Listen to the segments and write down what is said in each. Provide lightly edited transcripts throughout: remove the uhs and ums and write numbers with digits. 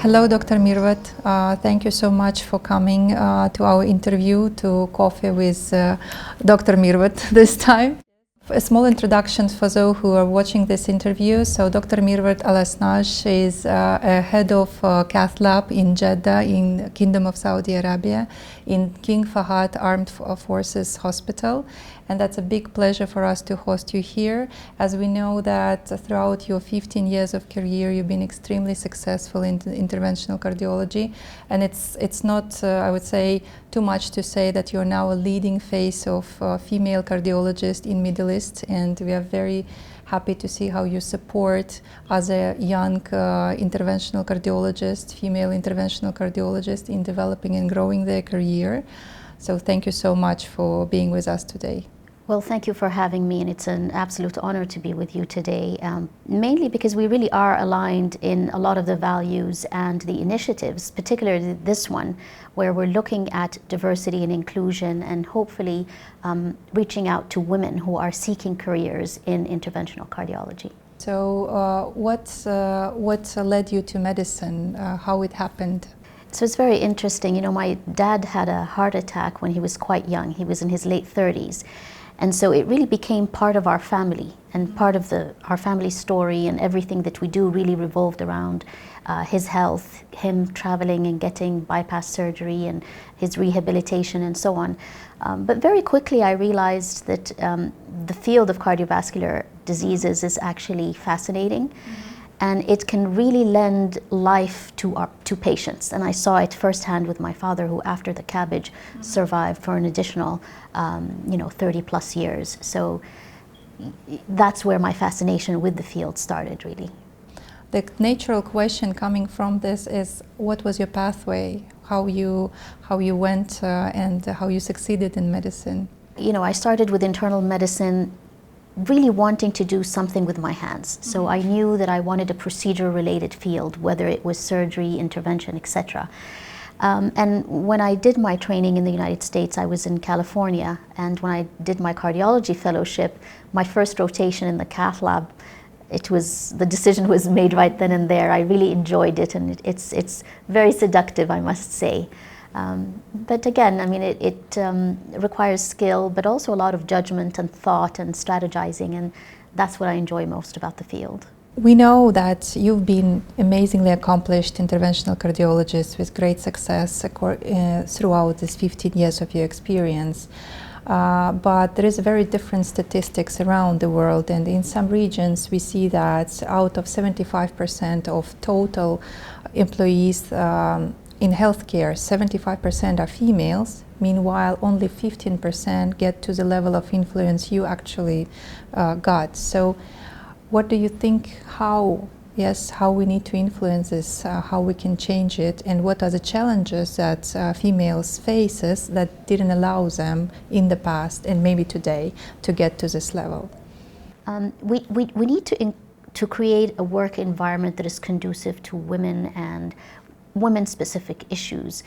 Hello, Dr. Mirvat. Thank you so much for coming to our interview, to Coffee with Dr. Mirvat this time. A small introduction for those who are watching this interview. So Dr. Mirvat Alasnag is a head of cath lab in Jeddah in Kingdom of Saudi Arabia in King Fahad Armed Forces Hospital. And that's a big pleasure for us to host you here, as we know that throughout your 15 years of career, you've been extremely successful in interventional cardiology. And it's not, I would say, too much to say that you're now a leading face of female cardiologists in Middle East. And we are very happy to see how you support other young interventional cardiologists, female interventional cardiologists in developing and growing their career. So thank you so much for being with us today. Well, thank you for having me, and it's an absolute honor to be with you today, mainly because we really are aligned in a lot of the values and the initiatives, particularly this one, where we're looking at diversity and inclusion and hopefully reaching out to women who are seeking careers in interventional cardiology. So what led you to medicine, how it happened? So it's very interesting. You know, my dad had a heart attack when he was quite young. He was in his late 30s. And so it really became part of our family, and part of our family story, and everything that we do really revolved around his health, him traveling and getting bypass surgery and his rehabilitation and so on. But very quickly I realized that the field of cardiovascular diseases is actually fascinating. And it can really lend life to patients. And I saw it firsthand with my father, who after the CABG survived for an additional 30 plus years. So that's where my fascination with the field started, really. The natural question coming from this is, what was your pathway? How you went and how you succeeded in medicine? You know, I started with internal medicine, really wanting to do something with my hands. So I knew that I wanted a procedure-related field, whether it was surgery, intervention, etc. And when I did my training in the United States, I was in California, and when I did my cardiology fellowship, my first rotation in the cath lab, the decision was made right then and there. I really enjoyed it, and it's very seductive, I must say. But again, I mean, it requires skill, but also a lot of judgment and thought and strategizing, and that's what I enjoy most about the field. We know that you've been amazingly accomplished interventional cardiologist with great success throughout these 15 years of your experience. But there is very different statistics around the world, and in some regions we see that out of 75% of total employees in healthcare, 75% are females. Meanwhile, only 15% get to the level of influence you actually got. So what do you think, how we need to influence this, how we can change it, and what are the challenges that females faces that didn't allow them in the past and maybe today to get to this level? We need to create a work environment that is conducive to women and women-specific issues.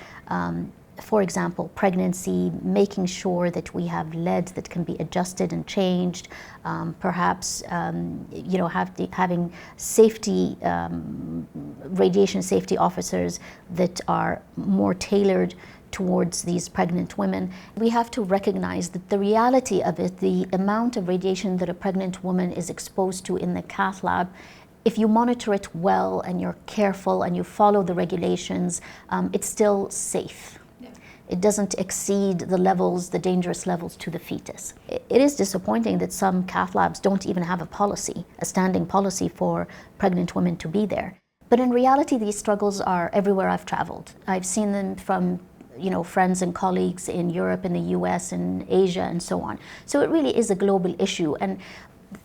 For example, pregnancy, making sure that we have leads that can be adjusted and changed, perhaps having safety, radiation safety officers that are more tailored towards these pregnant women. We have to recognize that the reality of it, the amount of radiation that a pregnant woman is exposed to in the cath lab, if you monitor it well and you're careful and you follow the regulations, it's still safe. Yeah. It doesn't exceed the levels, the dangerous levels to the fetus. It is disappointing that some cath labs don't even have a standing policy for pregnant women to be there. But in reality, these struggles are everywhere I've traveled. I've seen them from friends and colleagues in Europe, in the US, in Asia, and so on. So it really is a global issue. And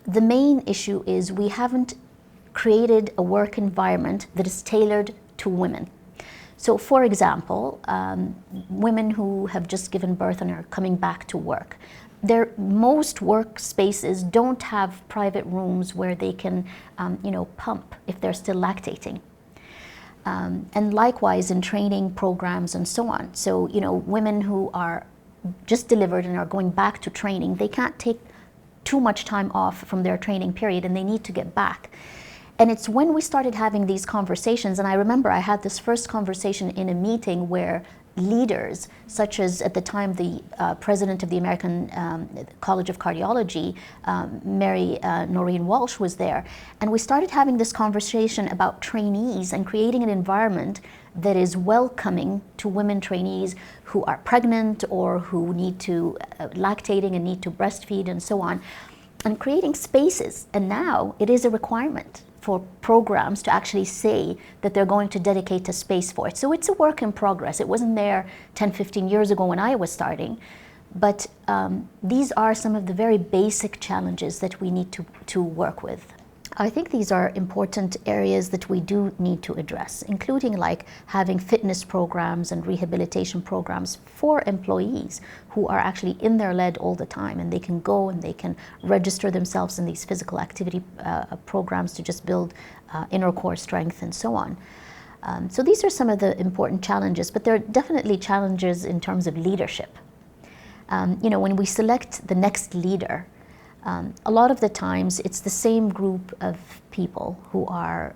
the main issue is we haven't created a work environment that is tailored to women. So for example, women who have just given birth and are coming back to work, most workspaces don't have private rooms where they can pump if they're still lactating. And likewise in training programs and so on. So women who are just delivered and are going back to training, they can't take too much time off from their training period, and they need to get back. And it's when we started having these conversations, and I remember I had this first conversation in a meeting where leaders, such as at the time the president of the American College of Cardiology, Mary Noreen Walsh, was there. And we started having this conversation about trainees and creating an environment that is welcoming to women trainees who are pregnant or who need to lactating and need to breastfeed and so on, and creating spaces. And now it is a requirement for programs to actually say that they're going to dedicate a space for it. So it's a work in progress. It wasn't there 10, 15 years ago when I was starting, but these are some of the very basic challenges that we need to work with. I think these are important areas that we do need to address, including like having fitness programs and rehabilitation programs for employees who are actually in their lead all the time, and they can go and they can register themselves in these physical activity programs to just build inner core strength and so on. So these are some of the important challenges, but there are definitely challenges in terms of leadership. You know, when we select the next leader, a lot of the times it's the same group of people who are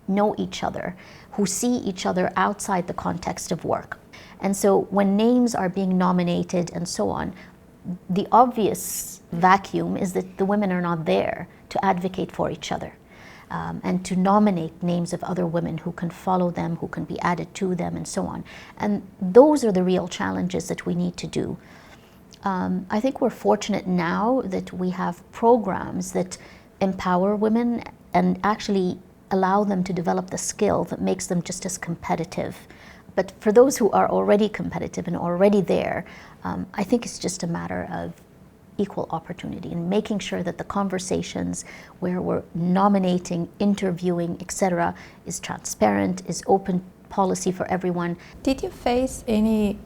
know each other, who see each other outside the context of work. And so when names are being nominated and so on, the obvious vacuum is that the women are not there to advocate for each other and to nominate names of other women who can follow them, who can be added to them and so on. And those are the real challenges that we need to do. I think we're fortunate now that we have programs that empower women and actually allow them to develop the skill that makes them just as competitive. But for those who are already competitive and already there, I think it's just a matter of equal opportunity and making sure that the conversations where we're nominating, interviewing, etc., is transparent, is open policy for everyone. Did you face any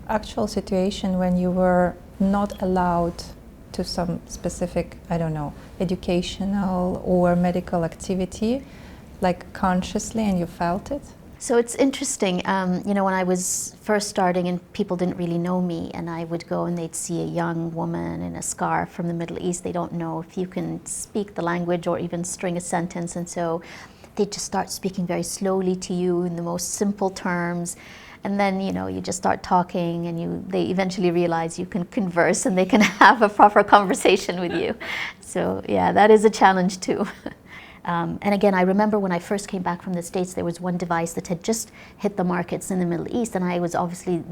actual situation when you were not allowed to some specific, I don't know, educational or medical activity, like consciously, and you felt it? So it's interesting, you know, when I was first starting and people didn't really know me, and I would go and they'd see a young woman in a scarf from the Middle East. They don't know if you can speak the language or even string a sentence, and so they just start speaking very slowly to you in the most simple terms. And then, you know, you just start talking and they eventually realize you can converse and they can have a proper conversation with you. So yeah, that is a challenge too. And again, I remember when I first came back from the States, there was one device that had just hit the markets in the Middle East, and I was obviously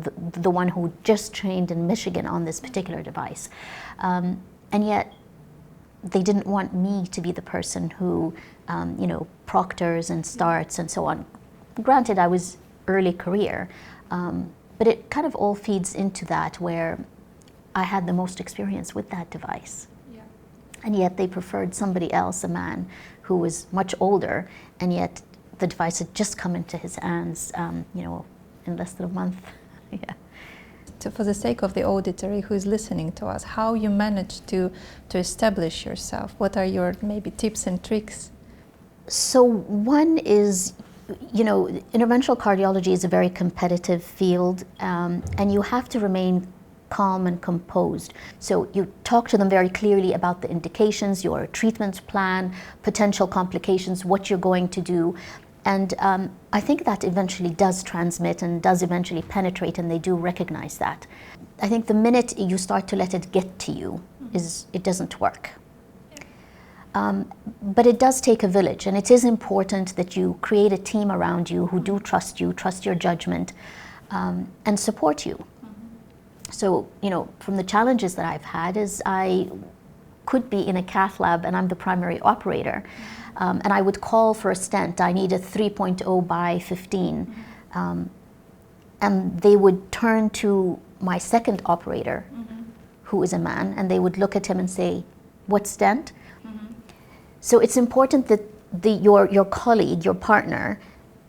the one who just trained in Michigan on this particular device. And yet, they didn't want me to be the person who, you know, proctors and starts and so on. Granted, I was early career, but it kind of all feeds into that, where I had the most experience with that device. Yeah. And yet they preferred somebody else, a man who was much older, and yet the device had just come into his hands, you know, in less than a month. Yeah. So for the sake of the auditory who is listening to us, how you managed to establish yourself? What are your maybe tips and tricks? So one is, you know, interventional cardiology is a very competitive field, and you have to remain calm and composed. So you talk to them very clearly about the indications, your treatment plan, potential complications, what you're going to do. And I think that eventually does transmit and does eventually penetrate, and they do recognize that. I think the minute you start to let it get to you, it doesn't work. But it does take a village, and it is important that you create a team around you who do trust you, trust your judgment, and support you. So, you know, from the challenges that I've had is I could be in a cath lab and I'm the primary operator, and I would call for a stent. I need a 3.0 by 15, and they would turn to my second operator, who is a man, and they would look at him and say, "What stent?" So it's important that your colleague, your partner,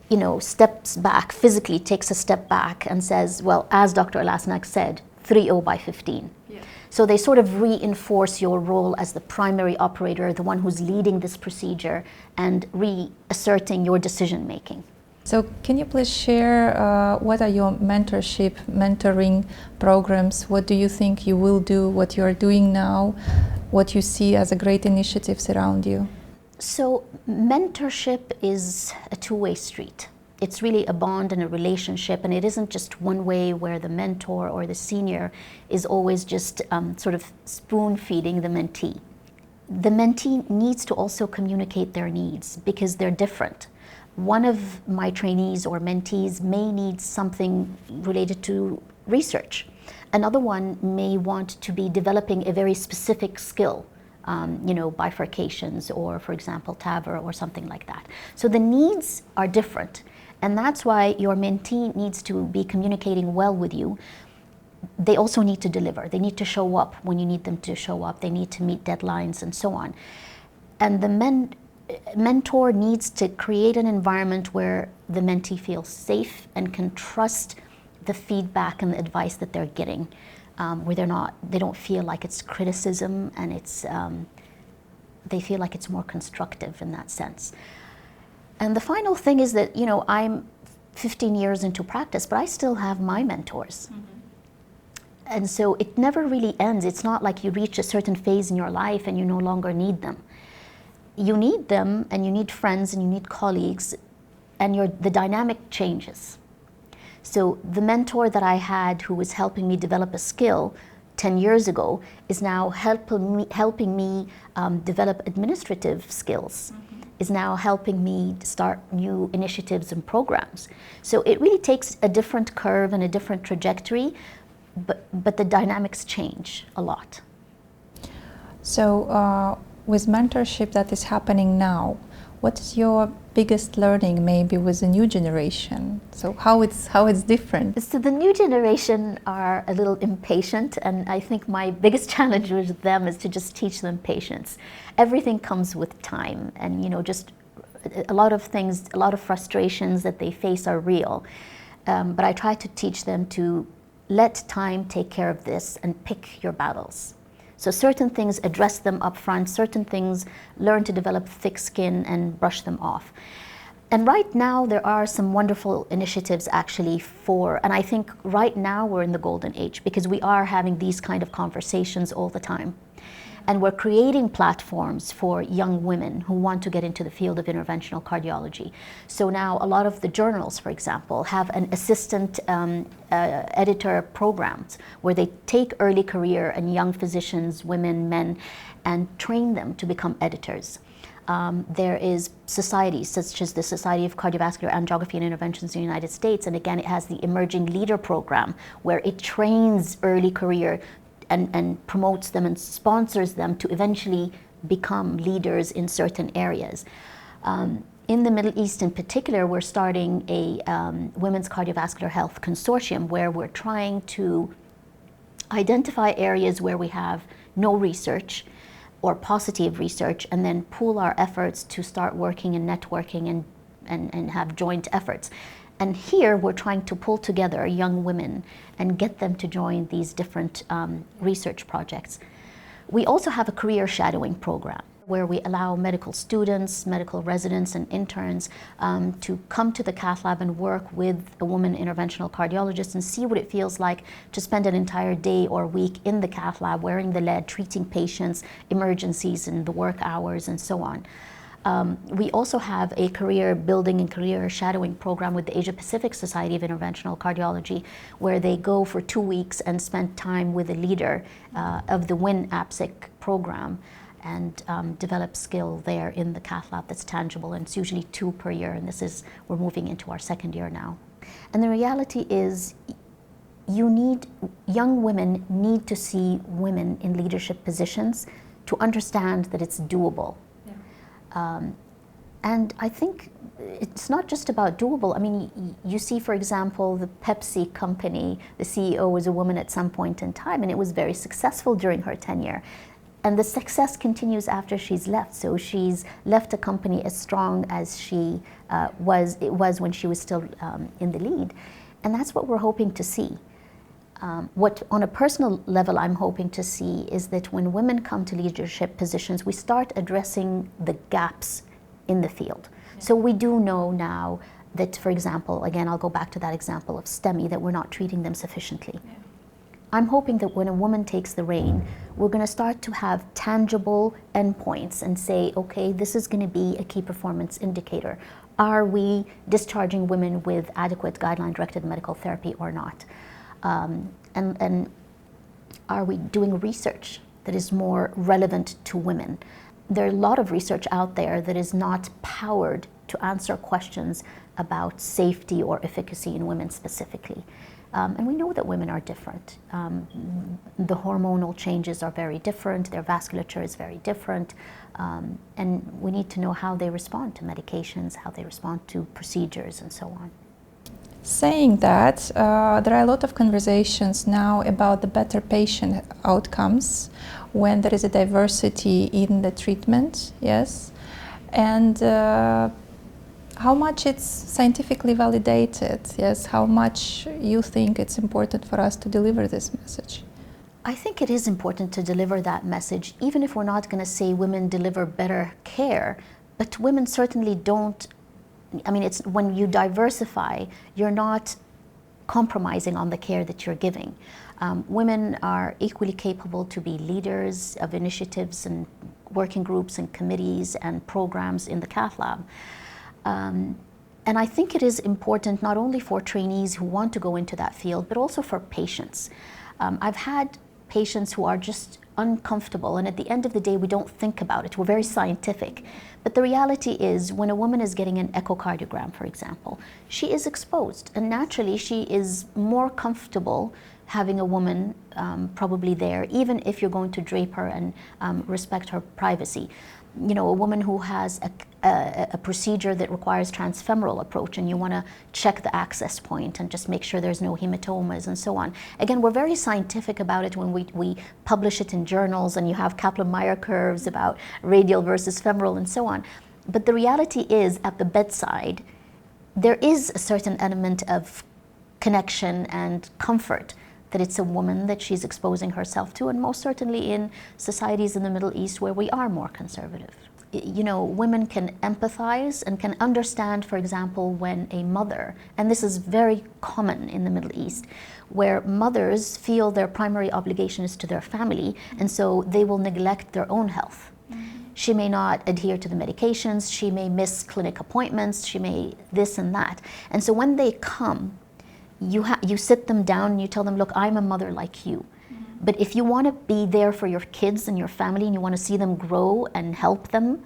you know, steps back, physically takes a step back and says, well, as Dr. Alasnag said, 3.0 by 15. Yeah. So they sort of reinforce your role as the primary operator, the one who's leading this procedure, and reasserting your decision making. So can you please share what are your mentoring programs? What do you think you will do, what you are doing now, what you see as a great initiatives around you? So mentorship is a two-way street. It's really a bond and a relationship, and it isn't just one way where the mentor or the senior is always just sort of spoon-feeding the mentee. The mentee needs to also communicate their needs because they're different. One of my trainees or mentees may need something related to research. Another one may want to be developing a very specific skill, bifurcations or, for example, TogetHER or something like that. So the needs are different, and that's why your mentee needs to be communicating well with you. They also need to deliver. They need to show up when you need them to show up. They need to meet deadlines and so on. And the mentor needs to create an environment where the mentee feels safe and can trust the feedback and the advice that they're getting, where they don't feel like it's criticism, and they feel like it's more constructive in that sense. And the final thing is that, I'm 15 years into practice, but I still have my mentors. Mm-hmm. And so it never really ends. It's not like you reach a certain phase in your life and you no longer need them. You need them, and you need friends, and you need colleagues, and the dynamic changes. So the mentor that I had who was helping me develop a skill 10 years ago is now helping me develop administrative skills, mm-hmm. is now helping me start new initiatives and programs. So it really takes a different curve and a different trajectory, but the dynamics change a lot. So with mentorship that is happening now, what is your biggest learning maybe with the new generation? So how it's different? So the new generation are a little impatient, and I think my biggest challenge with them is to just teach them patience. Everything comes with time, and just a lot of things, a lot of frustrations that they face are real. But I try to teach them to let time take care of this and pick your battles. So certain things, address them up front. Certain things, learn to develop thick skin and brush them off. And right now, there are some wonderful initiatives actually and I think right now we're in the golden age because we are having these kind of conversations all the time. And we're creating platforms for young women who want to get into the field of interventional cardiology. So now a lot of the journals, for example, have an assistant editor programs where they take early career and young physicians, women, men, and train them to become editors. There is societies such as the Society of Cardiovascular Angiography and Interventions in the United States, and again, it has the Emerging Leader Program where it trains early career and promotes them and sponsors them to eventually become leaders in certain areas. In the Middle East in particular, we're starting a Women's Cardiovascular Health Consortium where we're trying to identify areas where we have no research or positive research, and then pool our efforts to start working and networking and have joint efforts. And here we're trying to pull together young women and get them to join these different research projects. We also have a career shadowing program where we allow medical students, medical residents, and interns to come to the cath lab and work with a woman interventional cardiologist and see what it feels like to spend an entire day or week in the cath lab wearing the lead, treating patients, emergencies, and the work hours, and so on. We also have a career building and career shadowing program with the Asia Pacific Society of Interventional Cardiology, where they go for 2 weeks and spend time with a leader of the WIN-APSIC program and develop skill there in the cath lab that's tangible, and it's usually 2 per year, and we're moving into our 2nd year now. And the reality is young women need to see women in leadership positions to understand that it's doable. And I think it's not just about doable. I mean, you see, for example, the Pepsi company, the CEO was a woman at some point in time, and it was very successful during her tenure. And the success continues after she's left. So she's left a company as strong as she was when she was still in the lead. And that's what we're hoping to see. What on a personal level I'm hoping to see is that when women come to leadership positions, we start addressing the gaps in the field. Yeah. So we do know now that, for example, again, I'll go back to that example of STEMI, that we're not treating them sufficiently. Yeah. I'm hoping that when a woman takes the reign, we're going to start to have tangible endpoints and say, okay, this is going to be a key performance indicator. Are we discharging women with adequate guideline-directed medical therapy or not? And are we doing research that is more relevant to women? There are a lot of research out there that is not powered to answer questions about safety or efficacy in women specifically. And we know that women are different. The hormonal changes are very different, their vasculature is very different, and we need to know how they respond to medications, how they respond to procedures, and so on. Saying that, there are a lot of conversations now about the better patient outcomes when there is a diversity in the treatment, yes, and how much it's scientifically validated, yes, how much you think it's important for us to deliver this message. I think it is important to deliver that message, even if we're not going to say women deliver better care, but women certainly don't. I mean, it's when you diversify, you're not compromising on the care that you're giving. Women are equally capable to be leaders of initiatives and working groups and committees and programs in the cath lab. And I think it is important not only for trainees who want to go into that field, but also for patients. I've had patients who are just uncomfortable, and at the end of the day, we don't think about it. We're very scientific. But the reality is, when a woman is getting an echocardiogram, for example, she is exposed, and naturally she is more comfortable having a woman probably there, even if you're going to drape her and respect her privacy. You know, a woman who has a procedure that requires transfemoral approach, and you want to check the access point and just make sure there's no hematomas and so on. Again, we're very scientific about it when we publish it in journals, and you have Kaplan-Meier curves about radial versus femoral and so on. But the reality is, at the bedside, there is a certain element of connection and comfort that it's a woman that she's exposing herself to, and most certainly in societies in the Middle East where we are more conservative. You know, women can empathize and can understand, for example, when a mother, and this is very common in the Middle East, where mothers feel their primary obligation is to their family, and so they will neglect their own health. She may not adhere to the medications, she may miss clinic appointments, she may this and that. And so when they come, you sit them down and you tell them, look, I'm a mother like you. But if you want to be there for your kids and your family, and you want to see them grow and help them,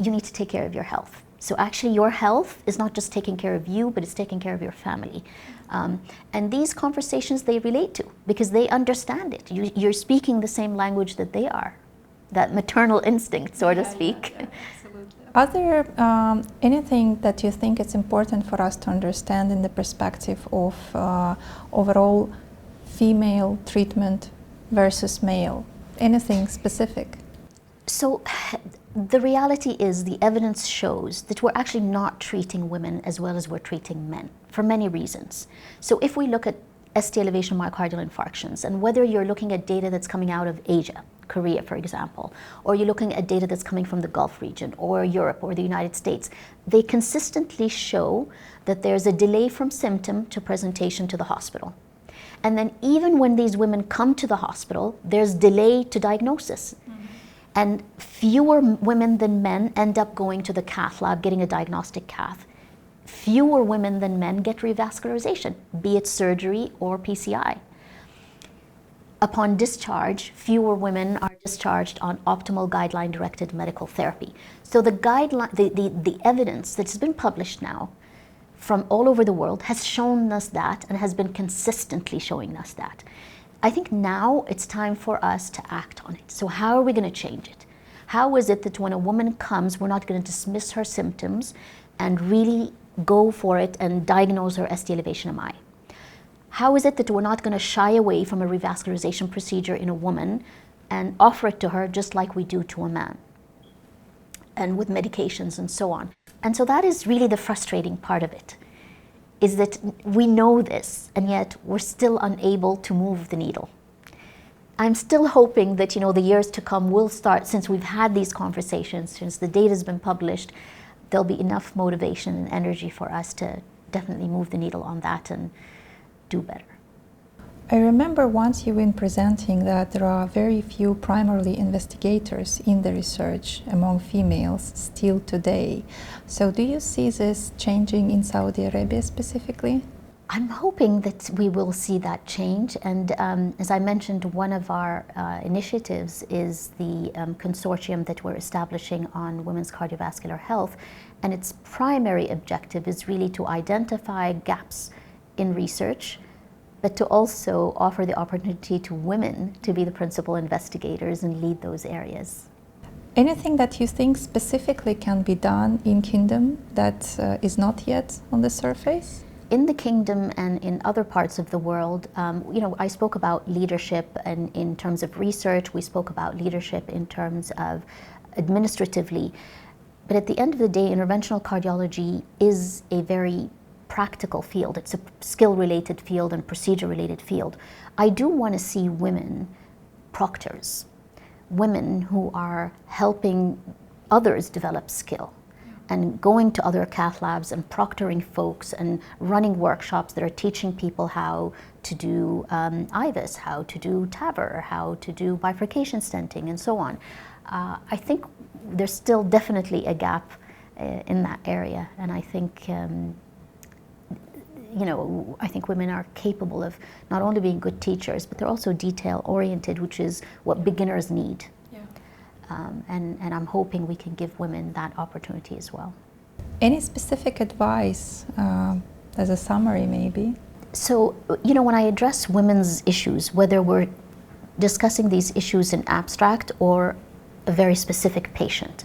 you need to take care of your health. So actually your health is not just taking care of you, but it's taking care of your family. And these conversations they relate to because they understand it. You're speaking the same language that they are, that maternal instinct, so to speak. Yeah, absolutely. Are there anything that you think it's important for us to understand in the perspective of overall female treatment versus male? Anything specific? So the reality is, the evidence shows that we're actually not treating women as well as we're treating men for many reasons. So if we look at ST elevation myocardial infarctions, and whether you're looking at data that's coming out of Asia, Korea, for example, or you're looking at data that's coming from the Gulf region or Europe or the United States, they consistently show that there's a delay from symptom to presentation to the hospital. And then even when these women come to the hospital, there's delay to diagnosis. And fewer women than men end up going to the cath lab, getting a diagnostic cath. Fewer women than men get revascularization, be it surgery or PCI. Upon discharge, fewer women are discharged on optimal guideline-directed medical therapy. So the evidence that's been published now from all over the world has shown us that, and has been consistently showing us that. I think now it's time for us to act on it. So how are we going to change it? How is it that when a woman comes, we're not going to dismiss her symptoms and really go for it and diagnose her ST elevation MI? How is it that we're not going to shy away from a revascularization procedure in a woman and offer it to her just like we do to a man, and with medications and so on? And so that is really the frustrating part of it, is that we know this, and yet we're still unable to move the needle. I'm still hoping that, the years to come will start, since we've had these conversations, since the data's been published, there'll be enough motivation and energy for us to definitely move the needle on that and do better. I remember once you been presenting that there are very few primarily investigators in the research among females still today. So do you see this changing in Saudi Arabia specifically? I'm hoping that we will see that change, and as I mentioned, one of our initiatives is the consortium that we're establishing on women's cardiovascular health, and its primary objective is really to identify gaps in research, but to also offer the opportunity to women to be the principal investigators and lead those areas. Anything that you think specifically can be done in Kingdom that is not yet on the surface? In the Kingdom and in other parts of the world, I spoke about leadership and in terms of research, we spoke about leadership in terms of administratively, but at the end of the day, interventional cardiology is a very practical field. It's a skill-related field and procedure-related field. I do want to see women proctors, women who are helping others develop skill and going to other cath labs and proctoring folks and running workshops that are teaching people how to do IVUS, how to do TAVR, how to do bifurcation stenting, and so on. I think there's still definitely a gap in that area, and I think I think women are capable of not only being good teachers, but they're also detail-oriented, which is what beginners need. And I'm hoping we can give women that opportunity as well. Any specific advice as a summary maybe? So, when I address women's issues, whether we're discussing these issues in abstract or a very specific patient,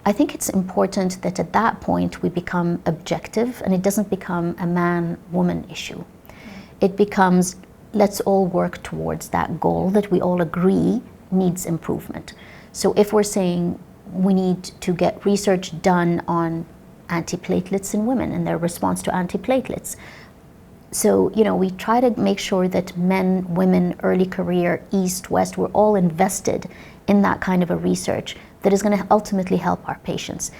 I think it's important that at that point we become objective and it doesn't become a man-woman issue. It becomes, let's all work towards that goal that we all agree needs improvement. So if we're saying we need to get research done on antiplatelets in women and their response to antiplatelets, so we try to make sure that men, women, early career, east, west, we're all invested in that kind of a research that is going to ultimately help our patients.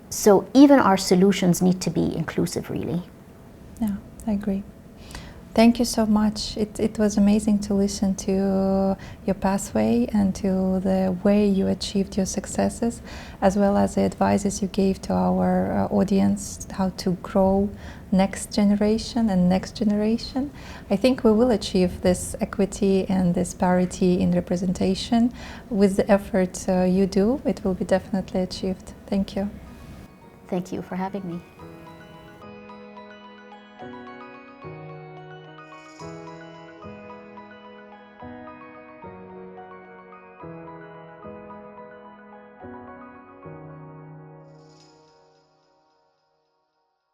So even our solutions need to be inclusive, really. Yeah, I agree. Thank you so much. It was amazing to listen to your pathway and to the way you achieved your successes, as well as the advices you gave to our audience, how to grow next generation and next generation. I think we will achieve this equity and this parity in representation. With the effort you do, it will be definitely achieved. Thank you. Thank you for having me.